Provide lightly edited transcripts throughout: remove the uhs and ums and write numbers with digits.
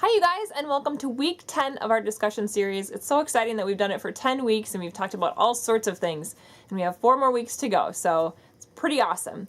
Hi you guys, and welcome to week 10 of our discussion series. It's so exciting that we've done it for 10 weeks and we've talked about all sorts of things. And we have 4 more weeks to go, so it's pretty awesome.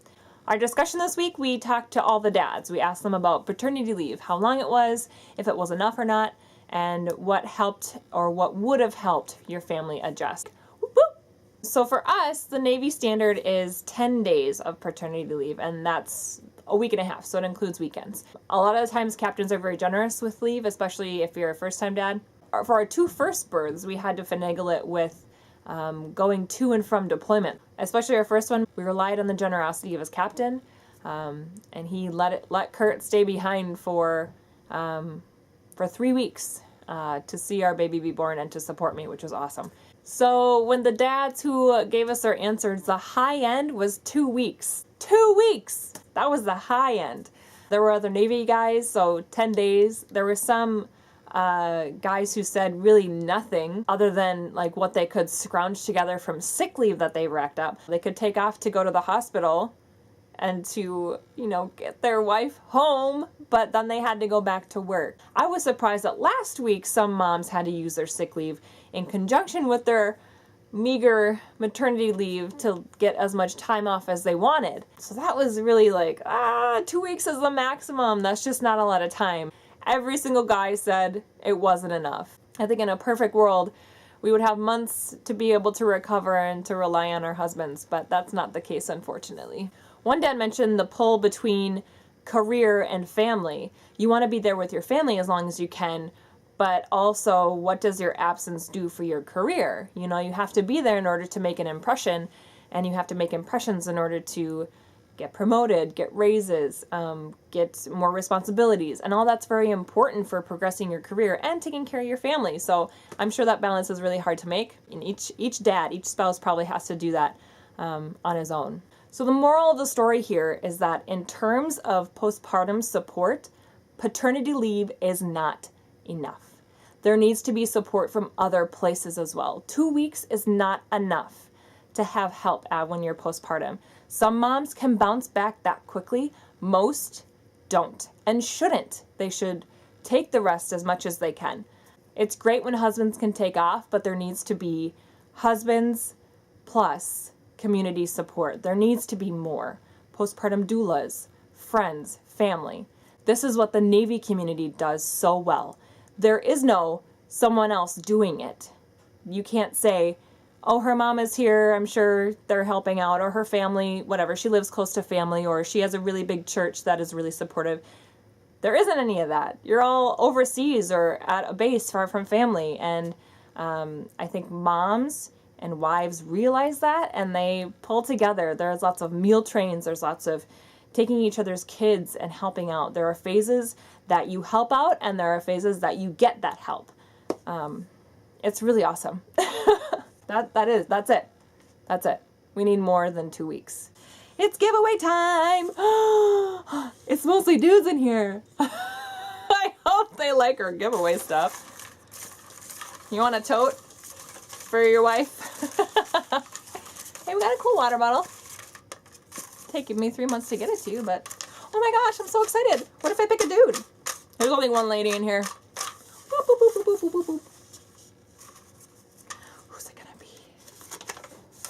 Our discussion this week, we talked to all the dads. We asked them about paternity leave, how long it was, if it was enough or not, and what helped or what would have helped your family adjust. Whoop, whoop. So for us, the Navy standard is 10 days of paternity leave, and that's a week and a half, so it includes weekends. A lot of the times captains are very generous with leave, especially if you're a first-time dad. For our 2 first births, we had to finagle it with going to and from deployment. Especially our first one, we relied on the generosity of his captain, and he let Kurt stay behind for 3 weeks to see our baby be born and to support me, which was awesome. So when the dads who gave us their answers, the high end was 2 weeks. 2 weeks! That was the high end. There were other Navy guys, so 10 days. There were some guys who said really nothing other than like what they could scrounge together from sick leave that they racked up. They could take off to go to the hospital and to, get their wife home, but then they had to go back to work. I was surprised that last week some moms had to use their sick leave in conjunction with their meager maternity leave to get as much time off as they wanted. So that was really like, 2 weeks is the maximum. That's just not a lot of time. Every single guy said it wasn't enough. I think in a perfect world, we would have months to be able to recover and to rely on our husbands, but that's not the case, unfortunately. One dad mentioned the pull between career and family. You want to be there with your family as long as you can, but also what does your absence do for your career? You have to be there in order to make an impression, and you have to make impressions in order to get promoted, get raises, get more responsibilities, and all that's very important for progressing your career and taking care of your family. So I'm sure that balance is really hard to make, and each spouse probably has to do that on his own. So the moral of the story here is that in terms of postpartum support, paternity leave is not enough. There needs to be support from other places as well. 2 weeks is not enough to have help when you're postpartum. Some moms can bounce back that quickly. Most don't and shouldn't. They should take the rest as much as they can. It's great when husbands can take off, but there needs to be husbands plus community support. There needs to be more. Postpartum doulas, friends, family. This is what the Navy community does so well. There is no someone else doing it. You can't say, oh, her mom is here, I'm sure they're helping out, or her family, whatever, she lives close to family, or she has a really big church that is really supportive. There isn't any of that. You're all overseas or at a base far from family, and I think moms and wives realize that, and they pull together. There's lots of meal trains, there's lots of taking each other's kids and helping out. There are phases that you help out, and there are phases that you get that help. It's really awesome. That's it. We need more than 2 weeks. It's giveaway time! It's mostly dudes in here. I hope they like our giveaway stuff. You want a tote for your wife? Hey, we got a cool water bottle. Taking me 3 months to get it to you, but oh my gosh, I'm so excited. What if I pick a dude? There's only one lady in here. Boop, boop, boop, boop, boop, boop, boop. Who's it gonna be?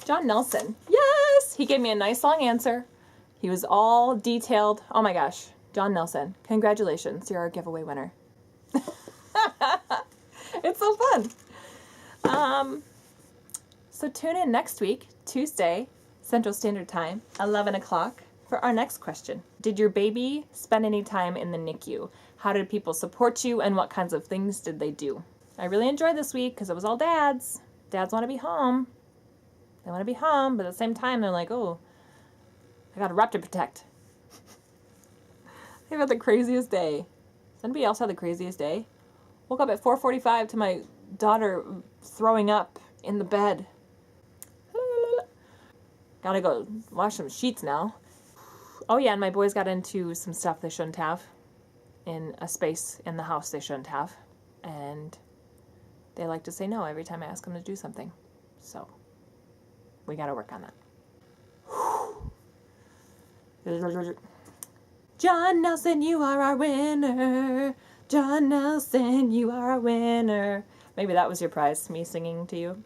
John Nelson. Yes! He gave me a nice long answer. He was all detailed. Oh my gosh. John Nelson. Congratulations. You're our giveaway winner. It's so fun. So tune in next week, Tuesday, Central Standard Time, 11 o'clock, for our next question. Did your baby spend any time in the NICU? How did people support you, and what kinds of things did they do? I really enjoyed this week because it was all dads. Dads want to be home. They want to be home, but at the same time, they're like, oh, I got a rep to protect. They've had the craziest day. Does anybody else have the craziest day? Woke up at 4:45 to my daughter throwing up in the bed. Gotta go wash some sheets now. Oh yeah, and my boys got into some stuff they shouldn't have in a space in the house they shouldn't have. And they like to say no every time I ask them to do something. So we gotta work on that. John Nelson, you are our winner. John Nelson, you are a winner. Maybe that was your prize, me singing to you.